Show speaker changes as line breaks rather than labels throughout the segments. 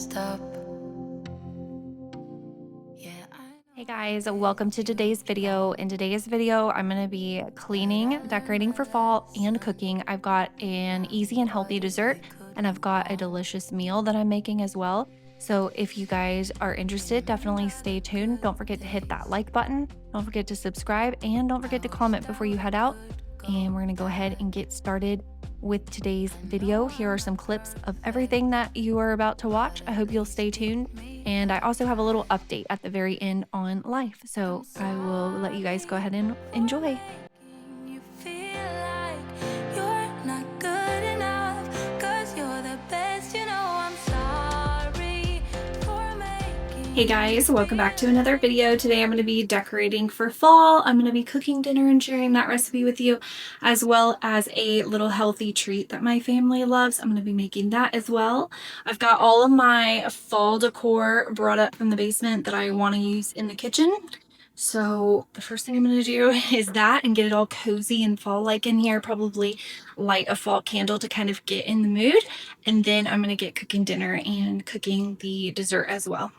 stop. Yeah,
Hey guys, welcome to today's video. In today's video, I'm going to be cleaning, decorating for fall, and cooking. I've got an easy and healthy dessert, and I've got a delicious meal that I'm making as well. So if you guys are interested, definitely stay tuned. Don't forget to hit that like button. Don't forget to subscribe, and don't forget to comment before you head out. And we're going to go ahead and get started with today's video. Here are some clips of everything that you are about to watch. I hope you'll stay tuned. And I also have a little update at the very end on life. So I will let you guys go ahead and enjoy.
you feel like you're not good enough, 'cause you're the best, you know. I'm sorry for making.
Hey guys, welcome back to another video. Today I'm going to be decorating for fall. I'm going to be cooking dinner and sharing that recipe with you, as well as a little healthy treat that my family loves. I'm going to be making that as well. I've got all of my fall decor brought up from the basement that I want to use in the kitchen. So the first thing I'm going to do is that and get it all cozy and fall-like in here. Probably light a fall candle to kind of get in the mood. And then I'm going to get cooking dinner and cooking the dessert as well.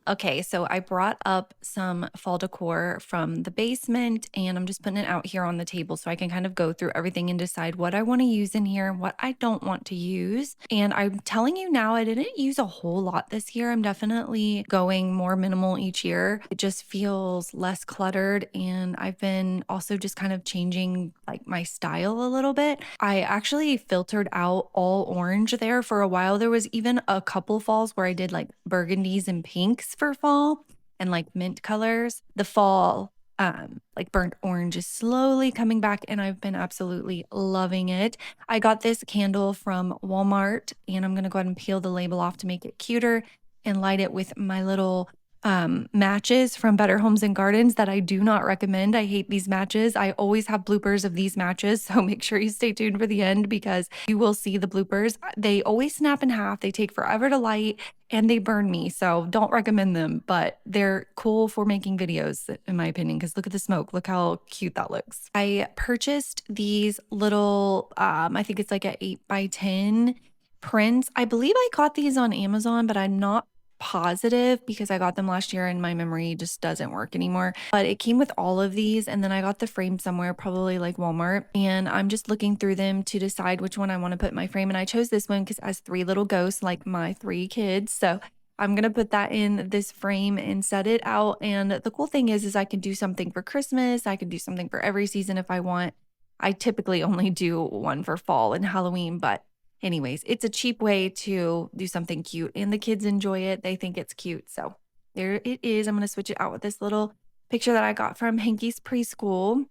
Okay, so I brought up some fall decor from the basement and I'm just putting it out here on the table so I can kind of go through everything and decide what I want to use in here and what I don't want to use. And I'm telling you now, I didn't use a whole lot this year. I'm definitely going more minimal each year. It just feels less cluttered, and I've been also just kind of changing like my style a little bit. I actually filtered out all orange there for a while. There was even a couple falls where I did like burgundies and pinks for fall and like mint colors. The fall like burnt orange is slowly coming back and I've been absolutely loving it. I got this candle from Walmart and I'm gonna go ahead and peel the label off to make it cuter and light it with my little matches from Better Homes and Gardens that I do not recommend. I hate these matches. I always have bloopers of these matches, so make sure you stay tuned for the end because you will see the bloopers. They always snap in half, they take forever to light, and they burn me, so don't recommend them, but they're cool for making videos in my opinion, because look at the smoke. Look how cute that looks. I purchased these little, I think it's like a 8x10 prints. I believe I got these on Amazon, but I'm not positive because I got them last year and my memory just doesn't work anymore. But it came with all of these, and then I got the frame somewhere, probably like Walmart, and I'm just looking through them to decide which one I want to put in my frame. And I chose this one because it has 3 little ghosts like my 3 kids. So I'm gonna put that in this frame and set it out. And the cool thing is I can do something for Christmas. I can do something for every season if I want. I typically only do one for fall and Halloween, but anyways, it's a cheap way to do something cute and the kids enjoy it. They think it's cute. So there it is. I'm going to switch it out with this little picture that I got from Hanky's preschool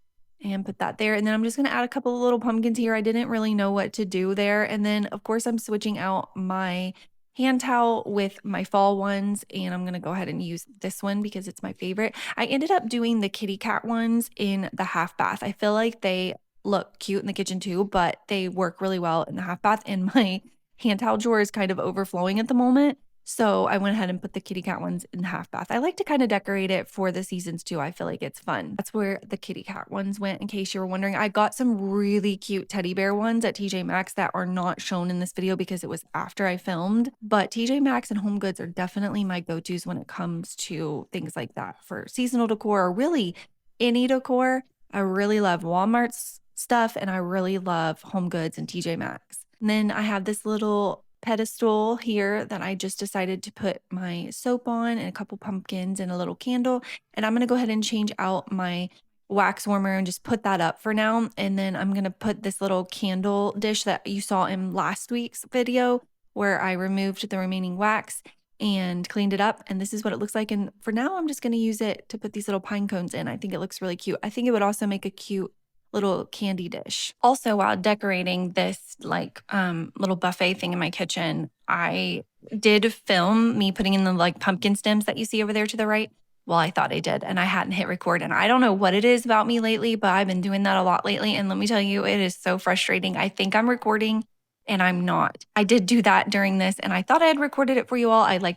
and put that there. And then I'm just going to add a couple of little pumpkins here. I didn't really know what to do there. And then of course I'm switching out my hand towel with my fall ones, and I'm going to go ahead and use this one because it's my favorite. I ended up doing the kitty cat ones in the half bath. I feel like they look cute in the kitchen too, but they work really well in the half bath, and my hand towel drawer is kind of overflowing at the moment. So I went ahead and put the kitty cat ones in the half bath. I like to kind of decorate it for the seasons too. I feel like it's fun. That's where the kitty cat ones went, in case you were wondering. I got some really cute teddy bear ones at TJ Maxx that are not shown in this video because it was after I filmed. But TJ Maxx and Home Goods are definitely my go-tos when it comes to things like that for seasonal decor, or really any decor. I really love Walmart's stuff, and I really love Home Goods and TJ Maxx. And then I have this little pedestal here that I just decided to put my soap on and a couple pumpkins and a little candle. And I'm going to go ahead and change out my wax warmer and just put that up for now. And then I'm going to put this little candle dish that you saw in last week's video where I removed the remaining wax and cleaned it up. And this is what it looks like. And for now, I'm just going to use it to put these little pine cones in. I think it looks really cute. I think it would also make a cute little candy dish. Also, while decorating this like little buffet thing in my kitchen, I did film me putting in the like pumpkin stems that you see over there to the right. Well, I thought I did, and I hadn't hit record. And I don't know what it is about me lately, but I've been doing that a lot lately. And let me tell you, it is so frustrating. I think I'm recording and I'm not. I did do that during this, and I thought I had recorded it for you all. I like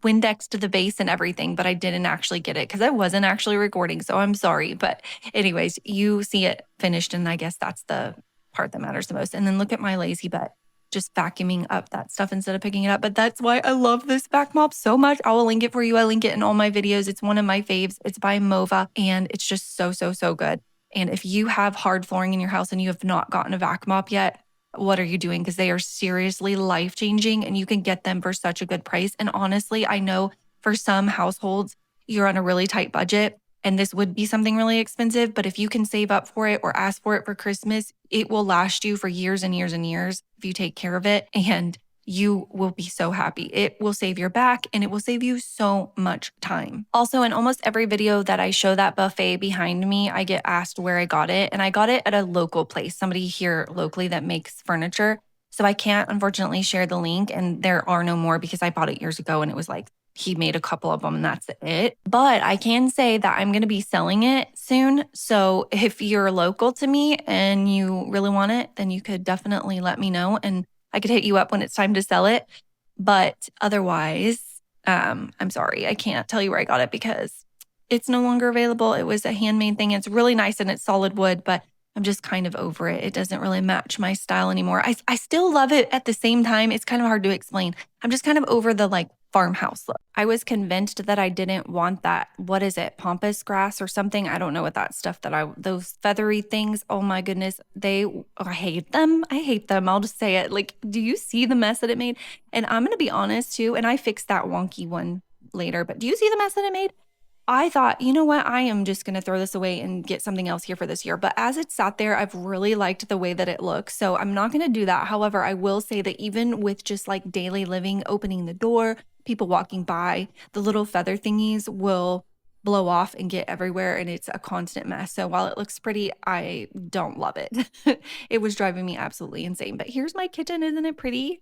Windexed the base and everything, but I didn't actually get it because I wasn't actually recording. So I'm sorry. But anyways, you see it finished, and I guess that's the part that matters the most. And then look at my lazy butt
just vacuuming up that stuff instead of picking it up. But that's why I love this vac mop so much. I will link it for you. I link it in all my videos. It's one of my faves. It's by Mova, and it's just so, so, so good. And if you have hard flooring in your house and you have not gotten a vac mop yet, what are you doing? Because they are seriously life-changing, and you can get them for such a good price. And honestly, I know for some households, you're on a really tight budget and this would be something really expensive, but if you can save up for it or ask for it for Christmas, it will last you for years and years and years if you take care of it, and you will be so happy. It will save your back and it will save you so much time. Also, in almost every video that I show that buffet behind me, I get asked where I got it, and I got it at a local place, somebody here locally that makes furniture. So I can't unfortunately share the link, and there are no more because I bought it years ago and it was like he made a couple of them and that's it. But I can say that I'm going to be selling it soon. So if you're local to me and you really want it, then you could definitely let me know and I could hit you up when it's time to sell it. But otherwise, I'm sorry, I can't tell you where I got it because it's no longer available. It was a handmade thing. It's really nice and it's solid wood, but I'm just kind of over it. It doesn't really match my style anymore. I still love it at the same time. It's kind of hard to explain. I'm just kind of over the like farmhouse look. I was convinced that I didn't want that. What is it? Pampas grass or something? I don't know what that stuff those feathery things. Oh my goodness. I hate them. I hate them. I'll just say it. Like, do you see the mess that it made? And I'm going to be honest too. And I fixed that wonky one later, but do you see the mess that it made? I thought, you know what? I am just going to throw this away and get something else here for this year. But as it sat there, I've really liked the way that it looks. So I'm not going to do that. However, I will say that even with just like daily living, opening the door, people walking by, the little feather thingies will blow off and get everywhere. And it's a constant mess. So while it looks pretty, I don't love it. It was driving me absolutely insane. But here's my kitchen. Isn't it pretty?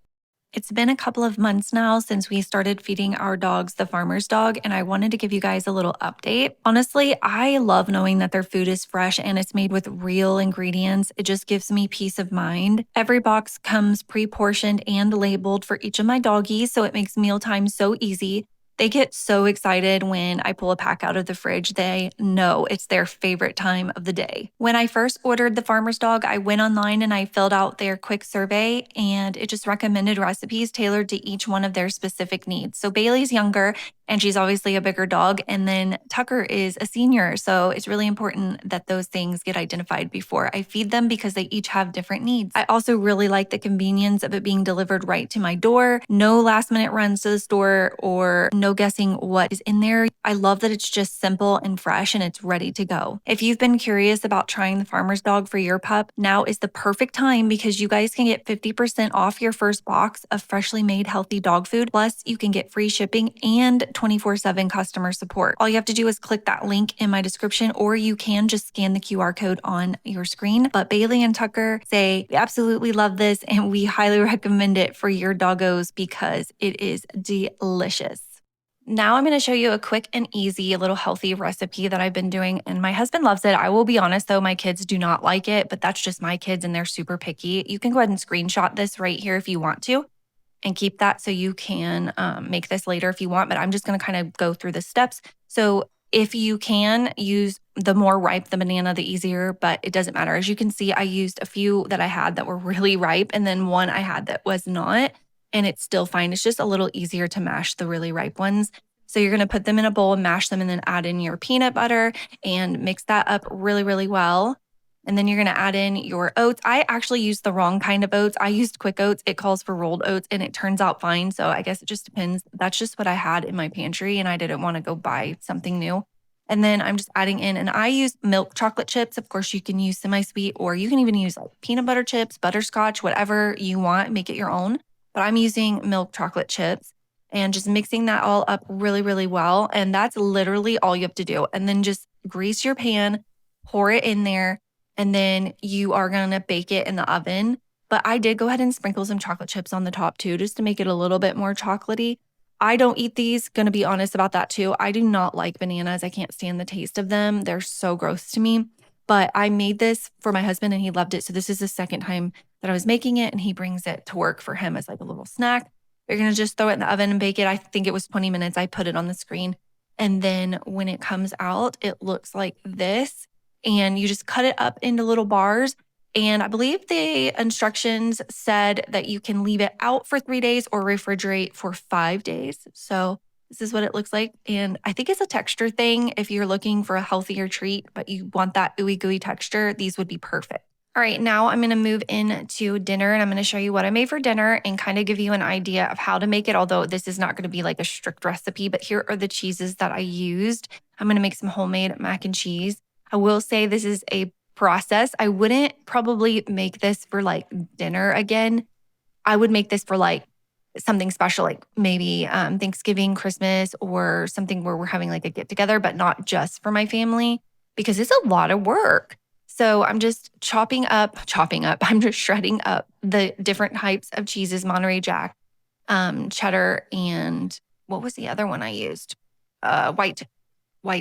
It's been a couple of months now since we started feeding our dogs the farmer's dog, and I wanted to give you guys a little update. Honestly, I love knowing that their food is fresh and it's made with real ingredients. It just gives me peace of mind. Every box comes pre-portioned and labeled for each of my doggies, so it makes mealtime so easy. They get so excited when I pull a pack out of the fridge. They know it's their favorite time of the day. When I first ordered the farmer's dog, I went online and I filled out their quick survey, and it just recommended recipes tailored to each one of their specific needs. So Bailey's younger and she's obviously a bigger dog, and then Tucker is a senior. So it's really important that those things get identified before I feed them because they each have different needs. I also really like the convenience of it being delivered right to my door. No last minute runs to the store or no guessing what is in there. I love that it's just simple and fresh and it's ready to go. If you've been curious about trying the farmer's dog for your pup, now is the perfect time because you guys can get 50% off your first box of freshly made healthy dog food. Plus, you can get free shipping and 24/7 customer support. All you have to do is click that link in my description, or you can just scan the QR code on your screen. But Bailey and Tucker say, we absolutely love this and we highly recommend it for your doggos because it is delicious. Now I'm going to show you a quick and easy, a little healthy recipe that I've been doing, and my husband loves it. I will be honest though, my kids do not like it, but that's just my kids and they're super picky. You can go ahead and screenshot this right here if you want to and keep that so you can make this later if you want, but I'm just going to kind of go through the steps. So if you can use the more ripe the banana, the easier, but it doesn't matter. As you can see, I used a few that I had that were really ripe and then one I had that was not. And it's still fine. It's just a little easier to mash the really ripe ones. So you're going to put them in a bowl and mash them and then add in your peanut butter and mix that up really, really well. And then you're going to add in your oats. I actually used the wrong kind of oats. I used quick oats. It calls for rolled oats and it turns out fine. So I guess it just depends. That's just what I had in my pantry and I didn't want to go buy something new. And then I'm just adding in, and I use milk chocolate chips. Of course, you can use semi-sweet or you can even use like peanut butter chips, butterscotch, whatever you want, make it your own. But I'm using milk chocolate chips and just mixing that all up really, really well. And that's literally all you have to do. And then just grease your pan, pour it in there, and then you are going to bake it in the oven. But I did go ahead and sprinkle some chocolate chips on the top too, just to make it a little bit more chocolatey. I don't eat these, going to be honest about that too. I do not like bananas. I can't stand the taste of them. They're so gross to me. But I made this for my husband and he loved it. So this is the second time that I was making it and he brings it to work for him as like a little snack. You're going to just throw it in the oven and bake it. I think it was 20 minutes. I put it on the screen. And then when it comes out, it looks like this. And you just cut it up into little bars And I believe the instructions said that you can leave it out for 3 days or refrigerate for 5 days. So this is what it looks like. And I think it's a texture thing. If you're looking for a healthier treat, but you want that ooey gooey texture, these would be perfect. All right, now I'm gonna move into dinner and I'm gonna show you what I made for dinner and kind of give you an idea of how to make it, although this is not gonna be like a strict recipe, but here are the cheeses that I used. I'm gonna make some homemade mac and cheese. I will say this is a process. I wouldn't probably make this for like dinner again. I would make this for like something special, like maybe Thanksgiving, Christmas, or something where we're having like a get together, but not just for my family because it's a lot of work. So I'm just I'm just shredding up the different types of cheeses, Monterey Jack, cheddar, and what was the other one I used? White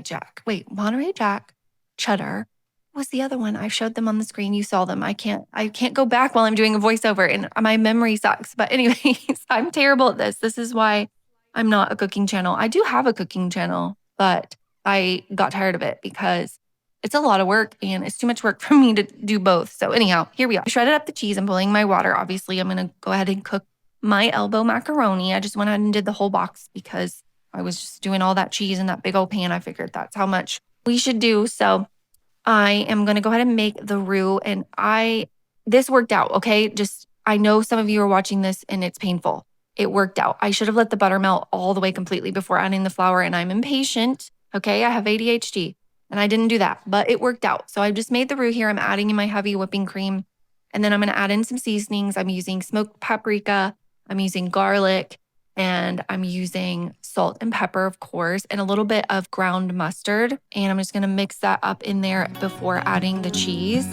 Jack. Wait, Monterey Jack, cheddar. What was the other one? I showed them on the screen. You saw them. I can't go back while I'm doing a voiceover and my memory sucks. But anyways, I'm terrible at this. This is why I'm not a cooking channel. I do have a cooking channel, but I got tired of it because it's a lot of work and it's too much work for me to do both. So anyhow, here we are. I shredded up the cheese. I'm boiling my water. Obviously, I'm going to go ahead and cook my elbow macaroni. I just went ahead and did the whole box because I was just doing all that cheese in that big old pan. I figured that's how much we should do. So I am going to go ahead and make the roux and this worked out. Okay. I know some of you are watching this and it's painful. It worked out. I should have let the butter melt all the way completely before adding the flour and I'm impatient. Okay. I have ADHD and I didn't do that, but it worked out. So I just made the roux here. I'm adding in my heavy whipping cream and then I'm going to add in some seasonings. I'm using smoked paprika. I'm using garlic and I'm using salt and pepper, of course, and a little bit of ground mustard. And I'm just going to mix that up in there before adding the cheese.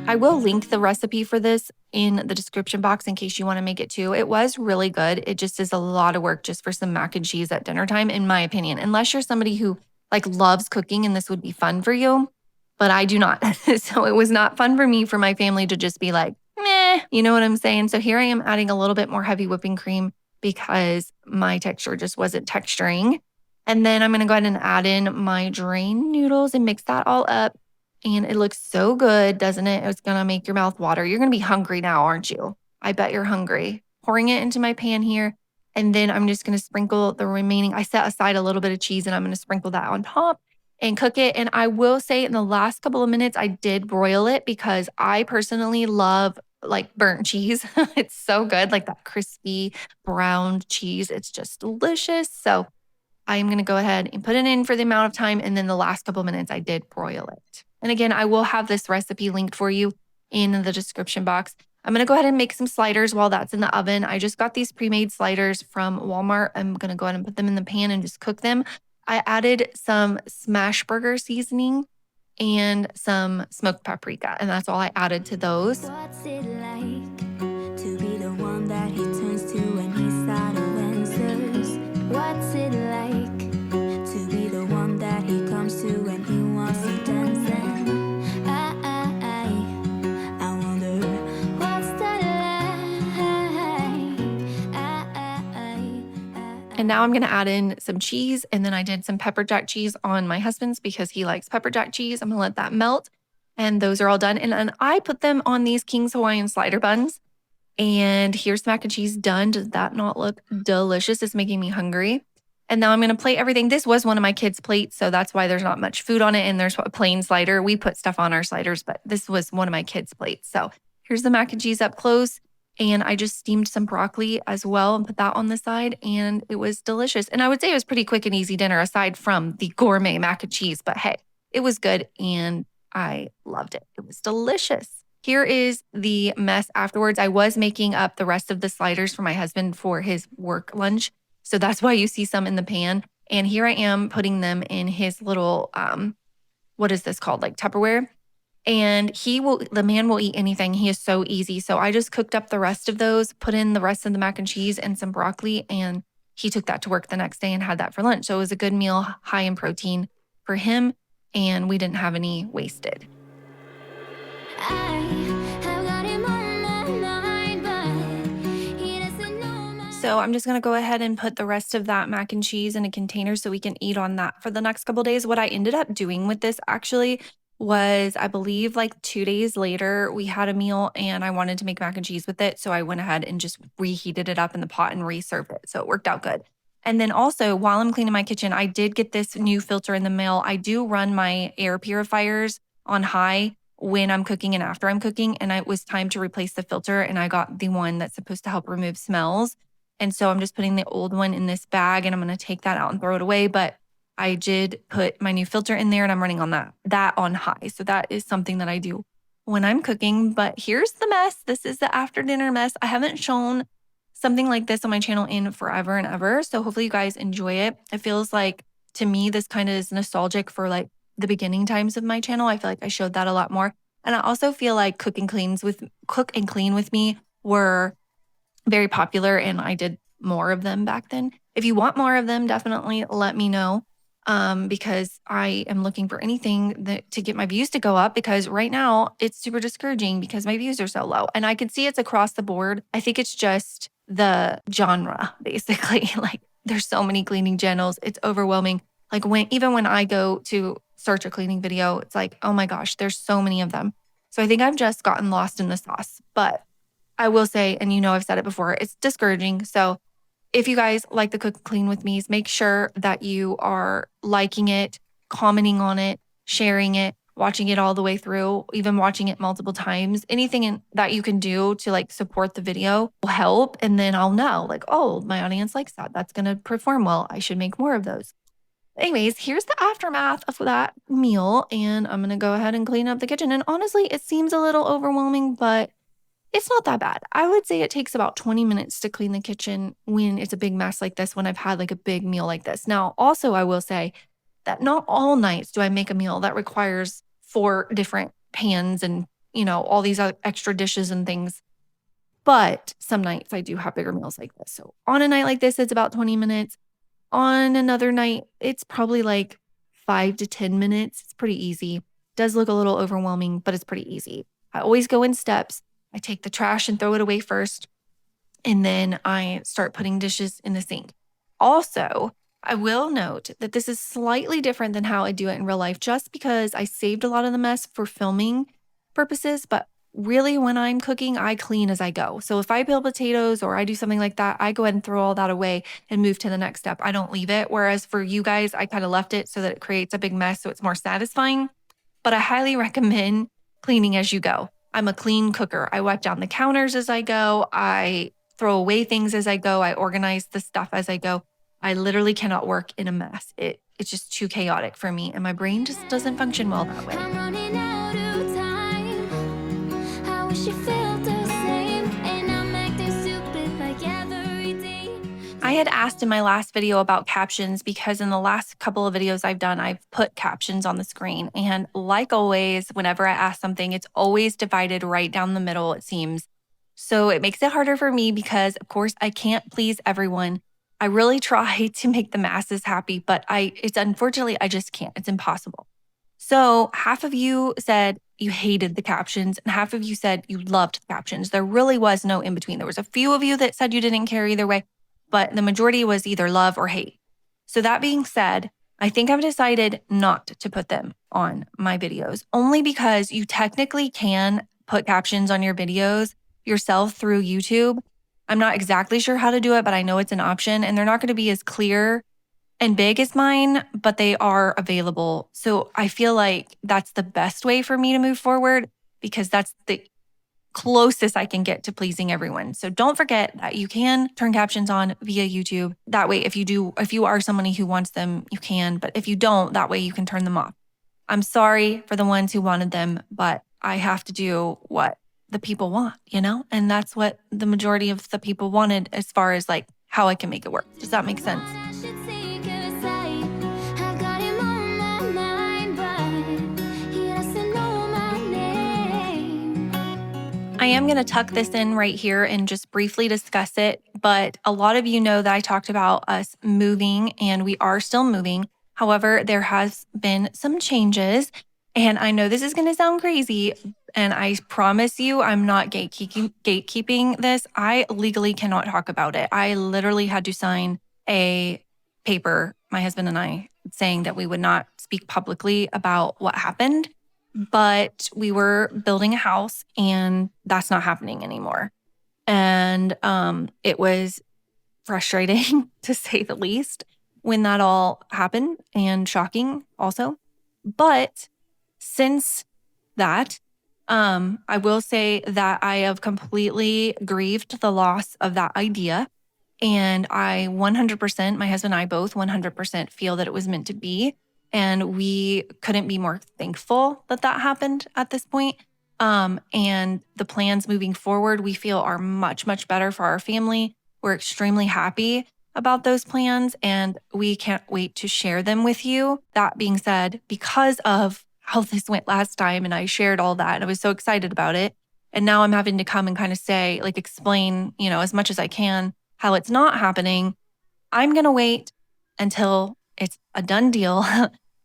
I will link the recipe for this in the description box in case you want to make it too. It was really good. It just is a lot of work just for some mac and cheese at dinner time, in my opinion, unless you're somebody who like loves cooking and this would be fun for you. But I do not. So it was not fun for me, for my family to just be like, meh, you know what I'm saying? So here I am adding a little bit more heavy whipping cream because my texture just wasn't texturing. And then I'm going to go ahead and add in my drained noodles and mix that all up. And it looks so good, doesn't it? It's going to make your mouth water. You're going to be hungry now, aren't you? I bet you're hungry. Pouring it into my pan here. And then I'm just going to sprinkle the remaining. I set aside a little bit of cheese and I'm going to sprinkle that on top and cook it. And I will say in the last couple of minutes, I did broil it because I personally love like burnt cheese. It's so good, like that crispy browned cheese. It's just delicious. So I'm going to go ahead and put it in for the amount of time. And then the last couple of minutes, I did broil it. And again, I will have this recipe linked for you in the description box. I'm going to go ahead and make some sliders while that's in the oven. I just got these pre-made sliders from Walmart. I'm going to go ahead and put them in the pan and just cook them. I added some smash burger seasoning and some smoked paprika, and that's all I added to those.
What's it like to be the one that he turns to when he's out of answers? What's it like to be the one that he comes to when he wants to dance? And I wonder what's that like?
And now I'm going to add in some cheese, and then I did some pepper jack cheese on my husband's because he likes pepper jack cheese. I'm going to let that melt, and those are all done. And then I put them on these King's Hawaiian slider buns. And here's the mac and cheese done. Does that not look delicious? It's making me hungry. And now I'm going to plate everything. This was one of my kids' plates, so that's why there's not much food on it. And there's a plain slider. We put stuff on our sliders, but this was one of my kids' plates. So here's the mac and cheese up close. And I just steamed some broccoli as well and put that on the side. And it was delicious. And I would say it was pretty quick and easy dinner aside from the gourmet mac and cheese. But hey, it was good and I loved it. It was delicious. Here is the mess afterwards. I was making up the rest of the sliders for my husband for his work lunch. So that's why you see some in the pan. And here I am putting them in his little, what is this called? Like Tupperware. And the man will eat anything. He is so easy. So I just cooked up the rest of those, put in the rest of the mac and cheese and some broccoli. And he took that to work the next day and had that for lunch. So it was a good meal, high in protein for him. And we didn't have any wasted. So I'm just going to go ahead and put the rest of that mac and cheese in a container so we can eat on that for the next couple days. What I ended up doing with this actually was, I believe, like 2 days later, we had a meal and I wanted to make mac and cheese with it. So I went ahead and just reheated it up in the pot and reserved it. So it worked out good. And then also, while I'm cleaning my kitchen, I did get this new filter in the mail. I do run my air purifiers on high when I'm cooking and after I'm cooking. And it was time to replace the filter. And I got the one that's supposed to help remove smells. And so I'm just putting the old one in this bag and I'm going to take that out and throw it away. But I did put my new filter in there and I'm running on that on high. So that is something that I do when I'm cooking. But here's the mess. This is the after dinner mess. I haven't shown something like this on my channel in forever and ever. So hopefully you guys enjoy it. It feels like, to me, this kind of is nostalgic for like the beginning times of my channel. I feel like I showed that a lot more. And I also feel like cook and clean with me were very popular and I did more of them back then. If you want more of them, definitely let me know. Because I am looking for anything to get my views to go up, because right now it's super discouraging because my views are so low. And I can see it's across the board. I think it's just the genre, basically. Like there's so many cleaning channels. It's overwhelming. Like even when I go to search a cleaning video, it's like, oh my gosh, there's so many of them. So I think I've just gotten lost in the sauce. But I will say, and I've said it before, it's discouraging. So if you guys like the cook and clean with me's, make sure that you are liking it, commenting on it, sharing it, watching it all the way through, even watching it multiple times. Anything that you can do to like support the video will help. And then I'll know like, oh, my audience likes that. That's going to perform well. I should make more of those. Anyways, here's the aftermath of that meal. And I'm going to go ahead and clean up the kitchen. And honestly, it seems a little overwhelming, but it's not that bad. I would say it takes about 20 minutes to clean the kitchen when it's a big mess like this, when I've had like a big meal like this. Now, also, I will say that not all nights do I make a meal that requires 4 different pans and, all these extra dishes and things. But some nights I do have bigger meals like this. So on a night like this, it's about 20 minutes. On another night, it's probably like 5 to 10 minutes. It's pretty easy. Does look a little overwhelming, but it's pretty easy. I always go in steps. I take the trash and throw it away first, and then I start putting dishes in the sink. Also, I will note that this is slightly different than how I do it in real life, just because I saved a lot of the mess for filming purposes, but really when I'm cooking, I clean as I go. So if I peel potatoes or I do something like that, I go ahead and throw all that away and move to the next step. I don't leave it. Whereas for you guys, I kind of left it so that it creates a big mess, so it's more satisfying. But I highly recommend cleaning as you go. I'm a clean cooker. I wipe down the counters as I go. I throw away things as I go. I organize the stuff as I go. I literally cannot work in a mess. It's just too chaotic for me, and my brain just doesn't function well that way.
I'm running out of time. I wish you felt the same, and I'm acting stupid like every day.
I had asked in my last video about captions because in the last couple of videos I've done, I've put captions on the screen. And like always, whenever I ask something, it's always divided right down the middle, it seems. So it makes it harder for me because, of course, I can't please everyone. I really try to make the masses happy, but it's unfortunately, I just can't. It's impossible. So half of you said you hated the captions and half of you said you loved the captions. There really was no in between. There was a few of you that said you didn't care either way, but the majority was either love or hate. So that being said, I think I've decided not to put them on my videos, only because you technically can put captions on your videos yourself through YouTube. I'm not exactly sure how to do it, but I know it's an option, and they're not going to be as clear and big as mine, but they are available. So I feel like that's the best way for me to move forward, because that's the closest I can get to pleasing everyone. So don't forget that you can turn captions on via YouTube. That way, if you are somebody who wants them, you can. But if you don't, that way you can turn them off. I'm sorry for the ones who wanted them, but I have to do what the people want, And that's what the majority of the people wanted as far as like how I can make it work. Does that make sense?
I should take a side. I got him on my mind, but he doesn't know my name.
I am going to tuck this in right here and just briefly discuss it, but a lot of you know that I talked about us moving, and we are still moving. However, there has been some changes, And I know this is going to sound crazy, and I promise you I'm not gatekeeping this. I legally cannot talk about it. I literally had to sign a paper, my husband and I, saying that we would not speak publicly about what happened, but we were building a house and that's not happening anymore. And it was frustrating to say the least when that all happened, and shocking also. But since that, I will say that I have completely grieved the loss of that idea. And I 100%, my husband and I both 100% feel that it was meant to be. And we couldn't be more thankful that that happened at this point. And the plans moving forward, we feel are much, much better for our family. We're extremely happy about those plans and we can't wait to share them with you. That being said, because of how this went last time and I shared all that and I was so excited about it. And now I'm having to come and kind of say, like, explain, as much as I can how it's not happening. I'm going to wait until it's a done deal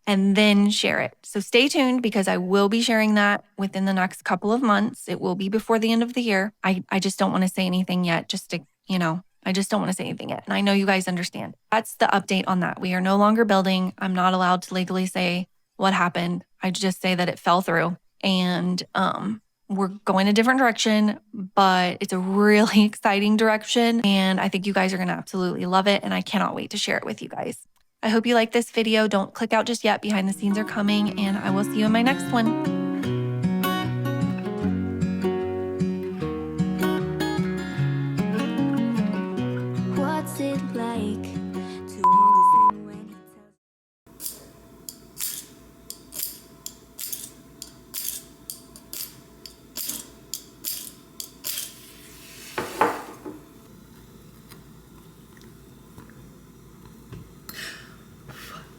and then share it. So stay tuned because I will be sharing that within the next couple of months. It will be before the end of the year. I just don't want to say anything yet, just to, I just don't want to say anything yet. And I know you guys understand. That's the update on that. We are no longer building. I'm not allowed to legally say what happened. I just say that it fell through and we're going a different direction, but it's a really exciting direction. And I think you guys are going to absolutely love it. And I cannot wait to share it with you guys. I hope you like this video. Don't click out just yet. Behind the scenes are coming and I will see you in my next one.
What's it like to hold his hand when he tells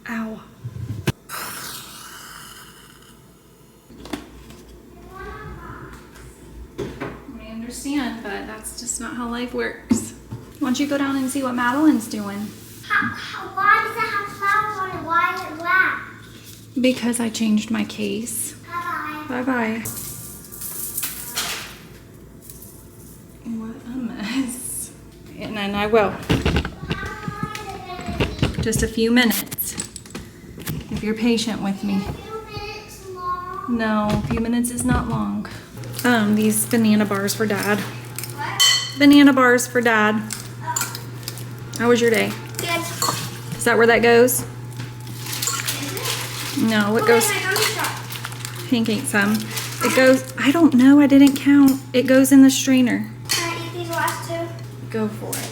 Ow. I understand, but that's just not how life works. Why don't you go down and see what Madeline's doing?
Why does it have flowers on it? Why is it black?
Because I changed my case.
Bye-bye.
Bye-bye. What a mess. And then I will. Just a few minutes. If you're patient with me.
2 minutes long.
No, a few minutes is not long. These banana bars for Dad.
What?
Banana bars for Dad. How was your day?
Good.
Is that where that goes? No, it goes. Hank ate some. It goes, I don't know, I didn't count. It goes in the strainer.
Can I eat these last two?
Go for it.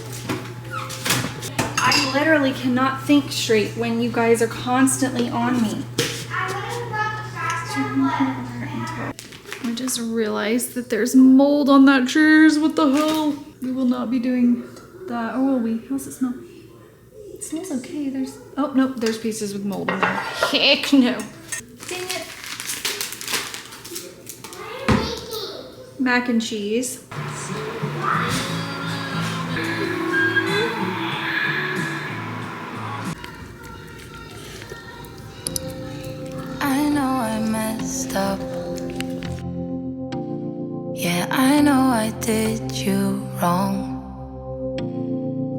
I literally cannot think straight when you guys are constantly on me.
I would have brought the fast one,
I just realized that there's mold on that chairs. What the hell? We will not be doing that. Or will we? How's it smell? It smells okay. Oh, nope, there's pieces with mold in there. Heck no. Dang it.
What are you making?
Mac and cheese.
I know I messed up. Yeah, I know I did you wrong.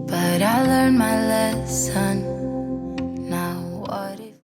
But I learned my lesson.